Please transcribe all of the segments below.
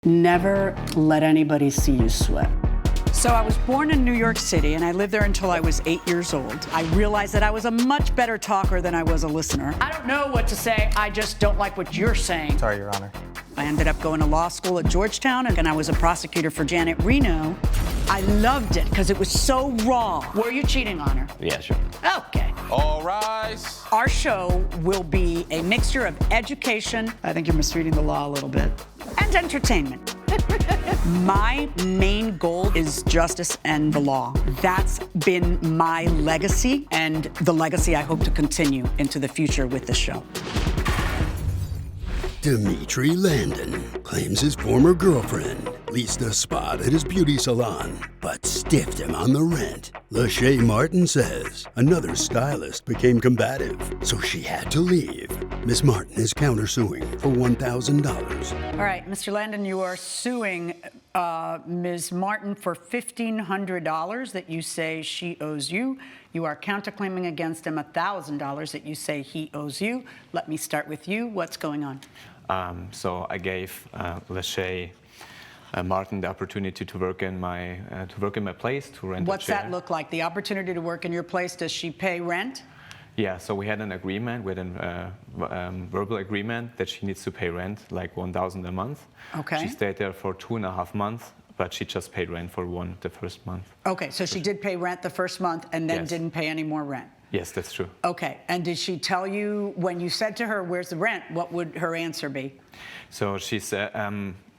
Never let anybody see you sweat. So I was born in New York City, and I lived there until I was 8 years old. I realized that I was a much better talker than I was a listener. I don't know what to say, I just don't like what you're saying. Sorry, Your Honor. I ended up going to law school at Georgetown, and I was a prosecutor for Janet Reno. I loved it because it was so raw. Were you cheating on her? Yeah, sure. Okay. All rise. Our show will be a mixture of education, I think you're misreading the law a little bit, and entertainment. My main goal is justice and the law. That's been my legacy, and the legacy I hope to continue into the future with the show. Dimitri Landon claims his former girlfriend leased a spot at his beauty salon, but stiffed him on the rent. Lachey Martin says another stylist became combative, so she had to leave. Miss Martin is countersuing for $1,000. All right, Mr. Landon, you are suing Ms. Martin for $1,500 that you say she owes you. You are counterclaiming against him $1,000 that you say he owes you. Let me start with you. What's going on? So I gave Lachey Martin the opportunity to work in my place, to rent What's a chair. that look like? The opportunity to work in your place, does she pay rent? Yeah, so we had an agreement with a verbal agreement that she needs to pay rent, like $1,000 a month. Okay. She stayed there for 2.5 months, but she just paid rent for the first month. Okay, so she did pay rent the first month and then Yes. didn't pay any more rent. Yes, that's true. Okay, and did she tell you, when you said to her, where's the rent, what would her answer be? So she said,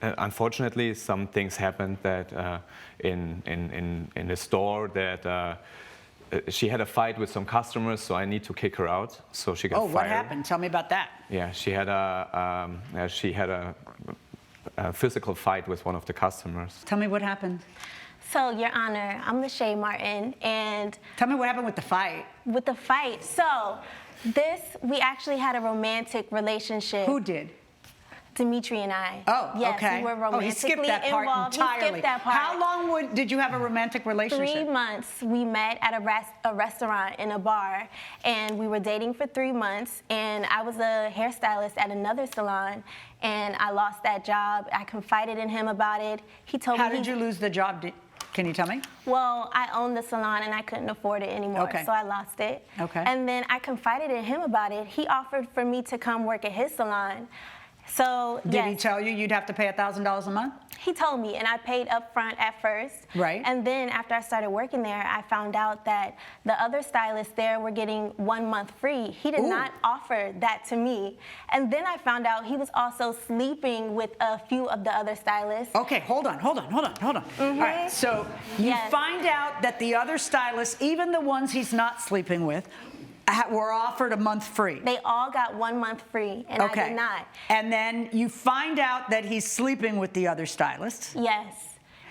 unfortunately, some things happened that in the store that she had a fight with some customers, so I need to kick her out. So she got fired. Oh, what happened? Tell me about that. Yeah, she had a physical fight with one of the customers. Tell me what happened. So, Your Honor, I'm Lachey Martin, and Tell me what happened with the fight. with the fight, so we actually had a romantic relationship. Who did? Dimitri and I. Oh, yes, okay. we were Oh, romantically he skipped that part involved. entirely. He skipped that part. How long did you have a romantic relationship? 3 months. We met at a restaurant in a bar, and we were dating for 3 months, and I was a hairstylist at another salon, and I lost that job. I confided in him about it. He told me. How did you lose the job? Can you tell me? Well, I owned the salon and I couldn't afford it anymore, Okay. so I lost it. Okay. And then I confided in him about it. He offered for me to come work at his salon. So, Did he yes. tell you you'd have to pay $1,000 a month? He told me, and I paid up front at first. Right. And then after I started working there, I found out that the other stylists there were getting 1 month free. He did Ooh. not offer that to me. And then I found out he was also sleeping with a few of the other stylists. Okay, hold on. All right, so you Yes. find out that the other stylists, even the ones he's not sleeping with, were offered a month free. They all got 1 month free, and I did not. And then you find out that he's sleeping with the other stylists. Yes.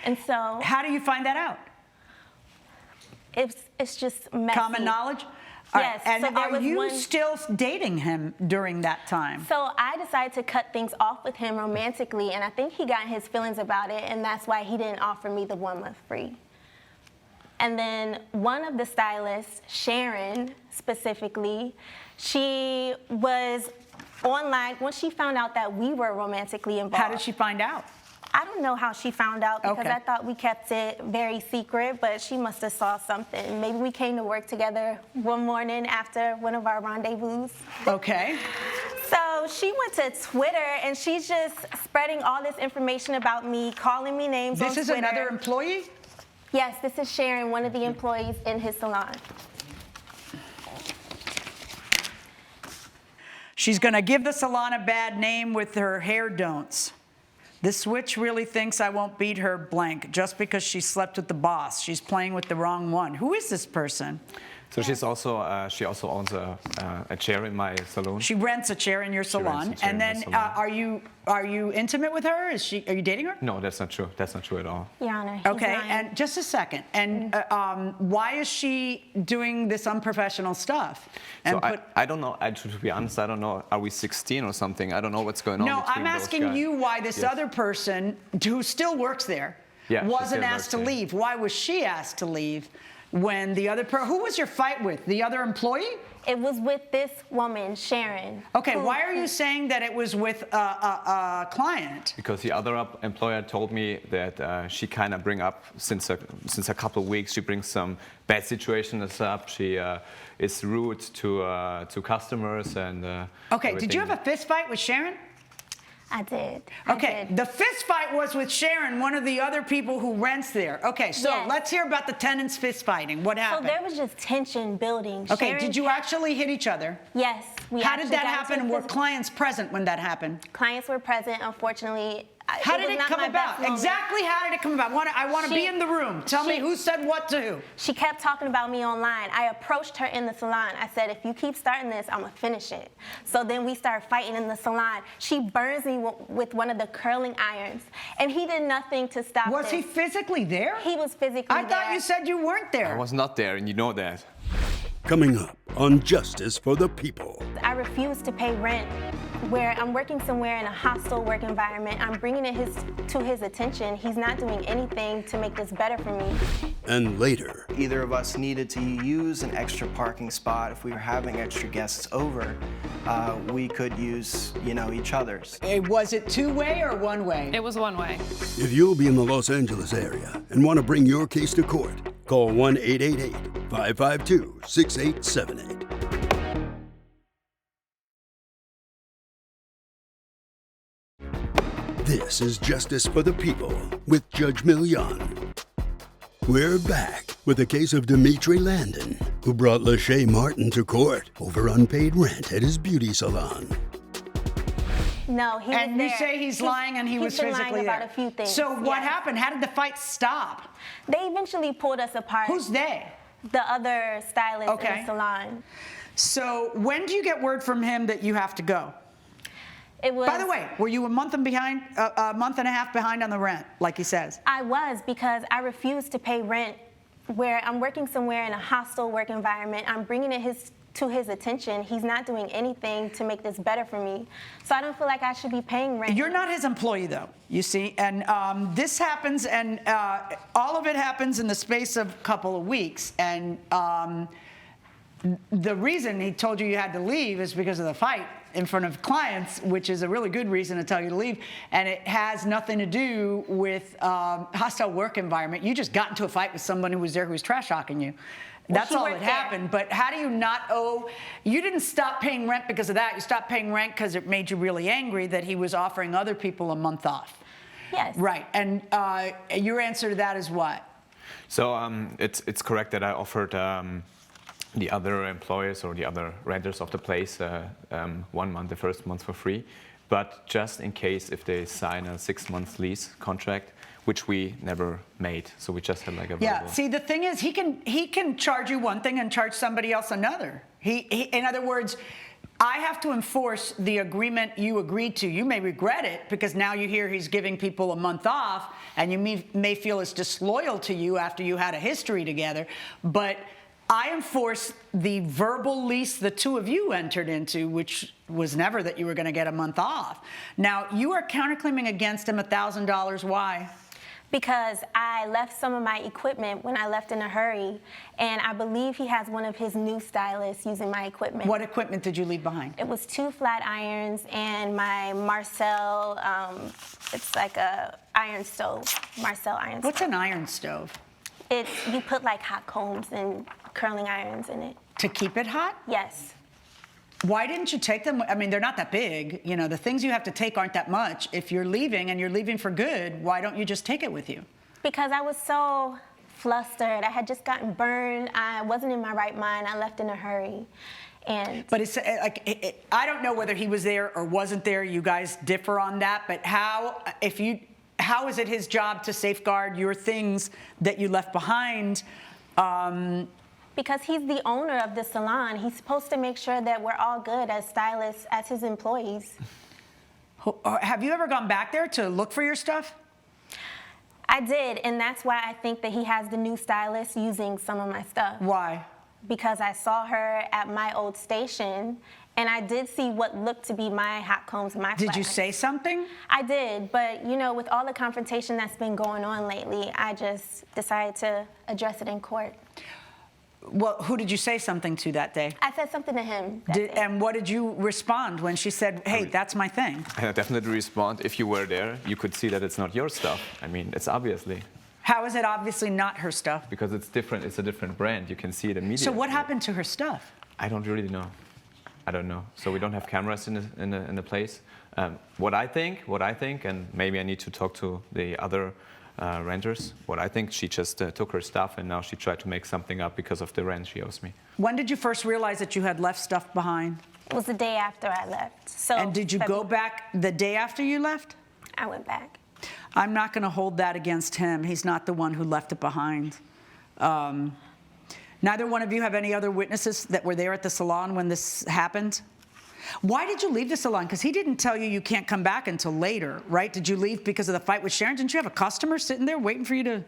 And so How do you find that out? it's just messy. Common knowledge? All right, Yes, And so there are was you one- still dating him during that time? So I decided to cut things off with him romantically, and I think he got his feelings about it, and that's why he didn't offer me the 1 month free. And then one of the stylists, Sharon specifically, she was online when she found out that we were romantically involved. How did she find out? I don't know how she found out because Okay. I thought we kept it very secret, but she must have saw something. Maybe we came to work together one morning after one of our rendezvous. Okay. So she went to Twitter and she's just spreading all this information about me, calling me names on This is Twitter. another employee? Yes, this is Sharon, one of the employees in his salon. She's going to give the salon a bad name with her hair don'ts. This switch really thinks I won't beat her blank just because she slept with the boss. She's playing with the wrong one. Who is this person? So she also owns a chair in my salon. She rents a chair in your salon. rents a chair And in my then salon. are you intimate with her? Are you dating her? No, that's not true. That's not true at all. Your Honor, he's Okay, lying. and just a second. And why is she doing this unprofessional stuff? And So I don't know. To be honest, I don't know. Are we 16 or something? I don't know what's going on. No, between I'm those asking guys. you why this Yes. other person who still works there Yeah, she wasn't still asked works to there. leave. Why was she asked to leave when the other who was your fight with? The other employee? It was with this woman, Sharon. Okay, why are you saying that it was with a client? Because the other employer told me that she kind of bring up, since a couple of weeks, she brings some bad situations up. She is rude to customers and Okay, did you everything. have a fist fight with Sharon? I did. Okay, the fist fight was with Sharon, one of the other people who rents there. Okay, so Yes. let's hear about the tenants fist fighting. What So happened? there was just tension building. Okay, Sharon did you actually hit each other? Yes. How did that happen? And Were clients present when that happened? Clients were present, unfortunately. How did was it not come my best about? moment. Exactly how did it come about? I want to be in the room. Tell me who said what to who. She kept talking about me online. I approached her in the salon. I said, if you keep starting this, I'm going to finish it. So then we started fighting in the salon. She burns me with one of the curling irons. And he did nothing to stop Was he this. physically there? He was physically I there. thought you said you weren't I there. was not there, and you know that. Coming up on Justice for the People. I refuse to pay rent where I'm working somewhere in a hostile work environment. I'm bringing it to his attention. He's not doing anything to make this better for me. And later, Either of us needed to use an extra parking spot. If we were having extra guests over, we could use, each other's. Was it two-way or one-way? It was one way. if you'll be in the Los Angeles area and want to bring your case to court, call 1-888-552-6878. This is Justice for the People with Judge Milian. We're back with the case of Dimitri Landon, who brought Lachey Martin to court over unpaid rent at his beauty salon. No, he was And there. you say he's lying and he was been physically lying there. about a few things. So what yes. happened? How did the fight stop? They eventually pulled us apart. Who's they? The other stylist in Okay. the salon. So when do you get word from him that you have to go? It was. By the way, were you a month and a half behind on the rent, like he says? I was, because I refused to pay rent where I'm working somewhere in a hostile work environment. I'm bringing it to his attention. He's not doing anything to make this better for me. So I don't feel like I should be paying rent. You're not his employee, though, you see, and this happens, and all of it happens in the space of a couple of weeks, and the reason he told you had to leave is because of the fight in front of clients, which is a really good reason to tell you to leave, and it has nothing to do with hostile work environment. You just got into a fight with someone who was there who was trash-talking you. That's he all worked that there. happened, but how do you not owe? You didn't stop paying rent because of that. You stopped paying rent because it made you really angry that he was offering other people a month off. Yes. Right, and your answer to that is what? So it's correct that I offered the other employers or the other renters of the place 1 month, the first month for free, but just in case if they sign a 6-month lease contract, which we never made. So we just had like a Yeah. verbal. See, the thing is, he can charge you one thing and charge somebody else another. He in other words, I have to enforce the agreement you agreed to. You may regret it because now you hear he's giving people a month off, and you may feel it's disloyal to you after you had a history together, but I enforce the verbal lease the two of you entered into, which was never that you were going to get a month off. Now, you are counterclaiming against him $1,000. Why? Because I left some of my equipment when I left in a hurry, and I believe he has one of his new stylists using my equipment. What equipment did you leave behind? It was 2 flat irons and my Marcel, it's like a iron stove, Marcel iron stove. What's an iron stove? You put like hot combs and curling irons in it. To keep it hot? Yes. Why didn't you take them? I mean, they're not that big. You know, the things you have to take aren't that much. If you're leaving and you're leaving for good, why don't you just take it with you? Because I was so flustered. I had just gotten burned. I wasn't in my right mind. I left in a hurry. But it's like, I don't know whether he was there or wasn't there. You guys differ on that. But how is it his job to safeguard your things that you left behind? Because he's the owner of the salon. He's supposed to make sure that we're all good as stylists, as his employees. Have you ever gone back there to look for your stuff? I did, and that's why I think that he has the new stylist using some of my stuff. Why? Because I saw her at my old station, and I did see what looked to be my hot combs, my Did flat you irons. say something? I did, but you know, with all the confrontation that's been going on lately, I just decided to address it in court. Well, who did you say something to that day? I said something to him that day. And what did you respond when she said, hey, that's my thing? I definitely respond. If you were there, you could see that it's not your stuff. I mean, it's obviously. How is it obviously not her stuff? Because it's different. It's a different brand. You can see it immediately. So what happened to her stuff? I don't really know. I don't know. So we don't have cameras in the place. What I think, and maybe I need to talk to the other renters. What I think, she just took her stuff and now she tried to make something up because of the rent she owes me. When did you first realize that you had left stuff behind? It was the day after I left. So. And did you go back the day after you left? I went back. I'm not going to hold that against him. He's not the one who left it behind. Neither one of you have any other witnesses that were there at the salon when this happened? Why did you leave the salon? Because he didn't tell you you can't come back until later, right? Did you leave because of the fight with Sharon? Didn't you have a customer sitting there waiting for you to...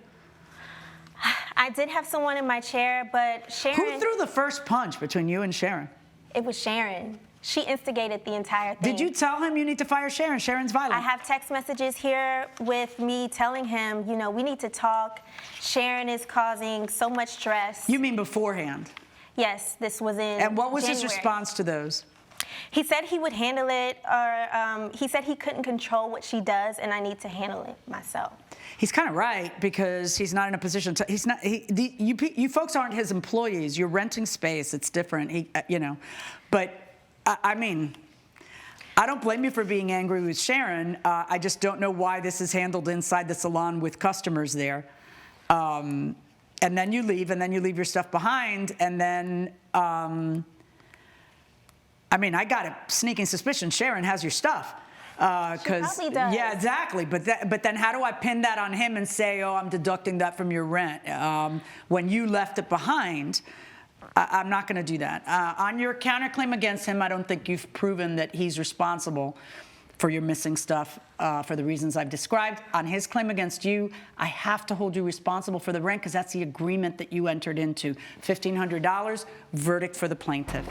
I did have someone in my chair, but Sharon... Who threw the first punch between you and Sharon? It was Sharon. She instigated the entire thing. Did you tell him you need to fire Sharon? Sharon's violent. I have text messages here with me telling him, you know, we need to talk. Sharon is causing so much stress. You mean beforehand? Yes, this was in And what was January. his response to those? He said he would handle it, or he said he couldn't control what she does, and I need to handle it myself. He's kind of right, because he's not in a position to. He's not. You folks aren't his employees. You're renting space. It's different. You know, but I mean, I don't blame you for being angry with Sharon. I just don't know why this is handled inside the salon with customers there. And then you leave, and then you leave your stuff behind, and then. I mean, I got a sneaking suspicion Sharon has your stuff. She probably does. Yeah, exactly. But then how do I pin that on him and say, oh, I'm deducting that from your rent? When you left it behind, I'm not going to do that. On your counterclaim against him, I don't think you've proven that he's responsible for your missing stuff for the reasons I've described. On his claim against you, I have to hold you responsible for the rent because that's the agreement that you entered into. $1,500, verdict for the plaintiff.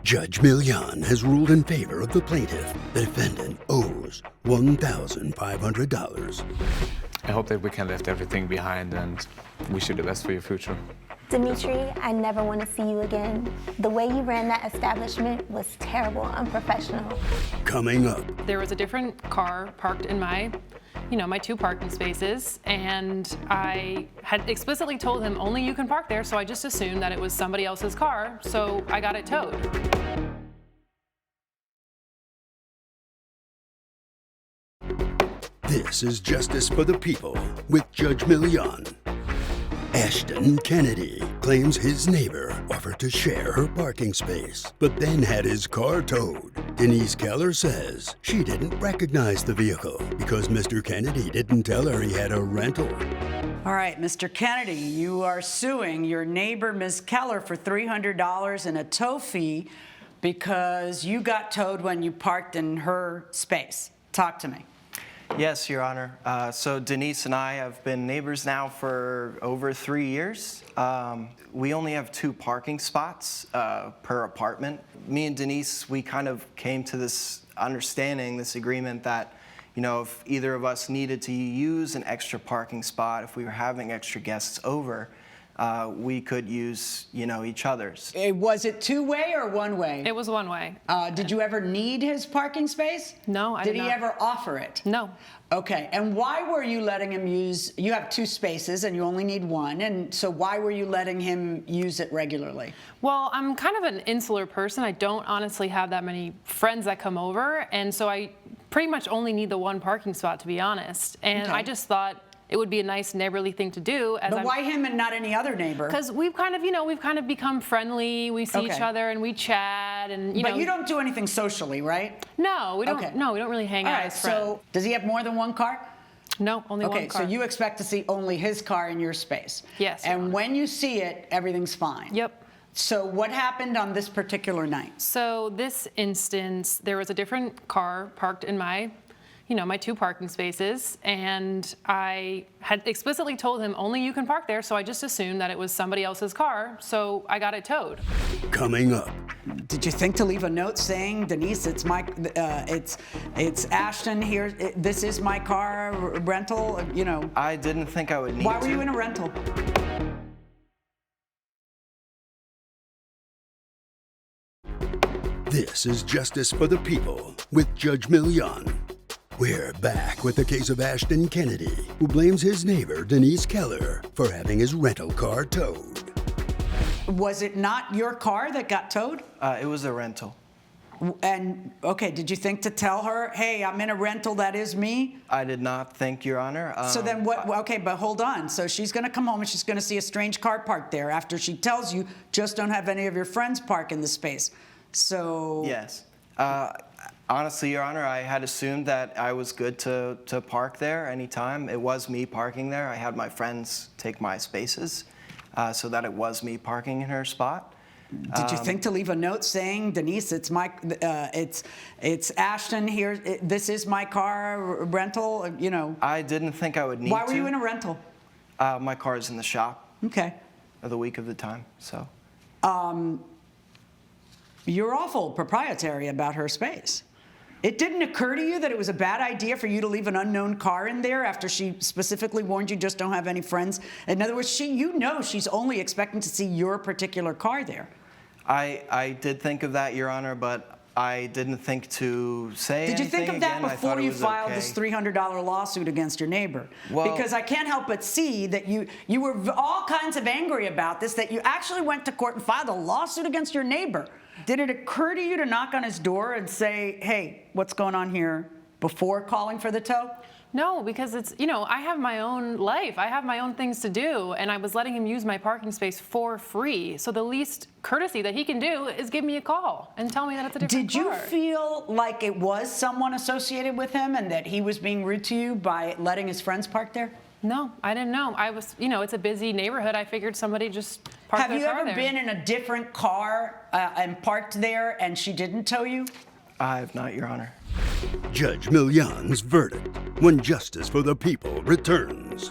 Judge Milian has ruled in favor of the plaintiff. The defendant owes $1,500. I hope that we can leave everything behind and wish you the best for your future. Dimitri, I never want to see you again. The way you ran that establishment was terrible, unprofessional. Coming up. There was a different car parked in my two parking spaces, and I had explicitly told him only you can park there, so I just assumed that it was somebody else's car, so I got it towed. This is Justice for the People with Judge Milian. Ashton Kennedy claims his neighbor offered to share her parking space, but then had his car towed. Denise Keller says she didn't recognize the vehicle because Mr. Kennedy didn't tell her he had a rental. All right, Mr. Kennedy, you are suing your neighbor, Ms. Keller, for $300 in a tow fee because you got towed when you parked in her space. Talk to me. Yes, Your Honor. So Denise and I have been neighbors now for over 3 years. We only have 2 parking spots per apartment. Me and Denise, we kind of came to this understanding, this agreement that, you know, if either of us needed to use an extra parking spot, if we were having extra guests over, we could use, each other's. Was it two-way or one-way? It was one way. Did you ever need his parking space? No, I did not. Did he ever offer it? No. Okay, and why were you letting him use, you have 2 spaces and you only need 1, and so why were you letting him use it regularly? Well, I'm kind of an insular person. I don't honestly have that many friends that come over, and so I pretty much only need the 1 parking spot, to be honest. And Okay. I just thought it would be a nice neighborly thing to do. But why him and not any other neighbor? Because we've kind of become friendly. We see each other and we chat, and But you don't do anything socially, right? No, we don't. Okay. No, we don't really hang All out right, as friends. so does he have more than 1 car? No, only Okay, one car. so you expect to see only his car in your space? Yes, Your And Honor. when you see it, everything's fine? Yep. So what happened on this particular night? So this instance, there was a different car parked in my 2 parking spaces, and I had explicitly told him only you can park there, so I just assumed that it was somebody else's car, so I got it towed. Coming up. Did you think to leave a note saying, Denise, it's Ashton here, this is my car rental, I didn't think I would need to. Why were you in a rental? This is Justice for the People with Judge Milian. We're back with the case of Ashton Kennedy, who blames his neighbor, Denise Keller, for having his rental car towed. Was it not your car that got towed? It was a rental. And, okay, did you think to tell her, hey, I'm in a rental, that is me? I did not think, Your Honor. So then what, okay, but hold on. So she's gonna come home and she's gonna see a strange car parked there after she tells you, just don't have any of your friends park in the space. So. Yes. Honestly, Your Honor, I had assumed that I was good to park there anytime. It was me parking there. I had my friends take my spaces so that it was me parking in her spot. Did you think to leave a note saying, Denise, it's Ashton here, this is my car rental, you know? I didn't think I would need to. Why were you in a rental? My car is in the shop. Okay. The week of the time, so. You're awful proprietary about her space. It didn't occur to you that it was a bad idea for you to leave an unknown car in there after she specifically warned you just don't have any friends? In other words, you know she's only expecting to see your particular car there. I did think of that, Your Honor, but I didn't think to say anything. Did you think of that again. before you filed this $300 lawsuit against your neighbor? Well, because I can't help but see that you were all kinds of angry about this, that you actually went to court and filed a lawsuit against your neighbor. Did it occur to you to knock on his door and say, hey, what's going on here, before calling for the tow? No, because it's, you know, I have my own life. I have my own things to do, and I was letting him use my parking space for free. So the least courtesy that he can do is give me a call and tell me that it's a different car. Did you car. feel like it was someone associated with him and that he was being rude to you by letting his friends park there? No, I didn't know. I was, you know, it's a busy neighborhood. I figured somebody just parked their car there. Have you ever been in a different car and parked there and she didn't tow you? I have not, Your Honor. Judge Milian's verdict when Justice for the People returns.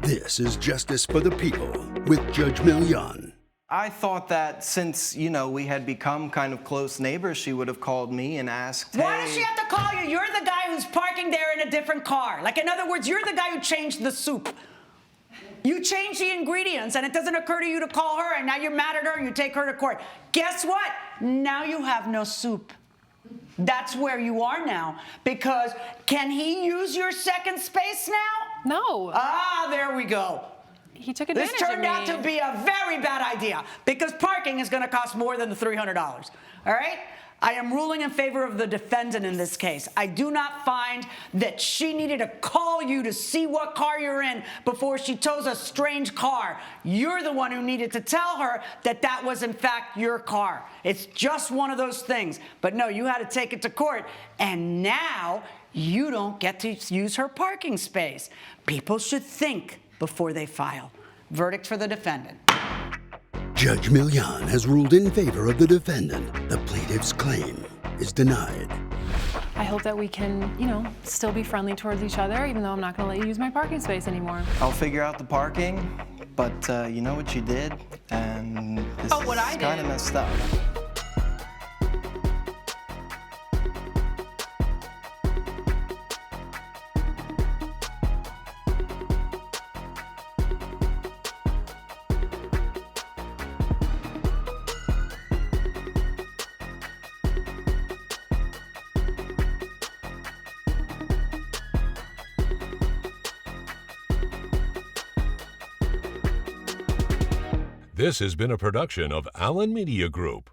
This is Justice for the People with Judge Milian. I thought that since, you know, we had become kind of close neighbors, she would have called me and asked, hey. Why does she have to call you? You're the guy who's parking there in a different car. Like, in other words, you're the guy who changed the soup. You change the ingredients, and it doesn't occur to you to call her, and now you're mad at her, and you take her to court. Guess what? Now you have no soup. That's where you are now. Because can he use your second space now? No. Ah, there we go. He took advantage This turned of me. out to be a very bad idea because parking is going to cost more than the $300. All right? I am ruling in favor of the defendant in this case. I do not find that she needed to call you to see what car you're in before she tows a strange car. You're the one who needed to tell her that that was, in fact, your car. It's just one of those things. But no, you had to take it to court, and now you don't get to use her parking space. People should think before they file. Verdict for the defendant. Judge Milian has ruled in favor of the defendant. The plaintiff's claim is denied. I hope that we can, you know, still be friendly towards each other, even though I'm not going to let you use my parking space anymore. I'll figure out the parking, but you know what you did, and this what I is did? kind of messed up. This has been a production of Allen Media Group.